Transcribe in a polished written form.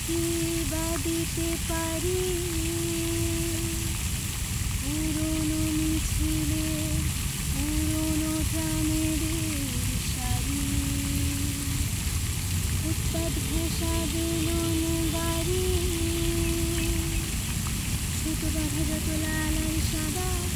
কি বা দিতে পারি পুরনো মিছিলে পুরনো গ্রামের সারি ফুটপাত ঘেঁষা বেলুন গাড়ি ছোট বাধা যত লাল আর সাদা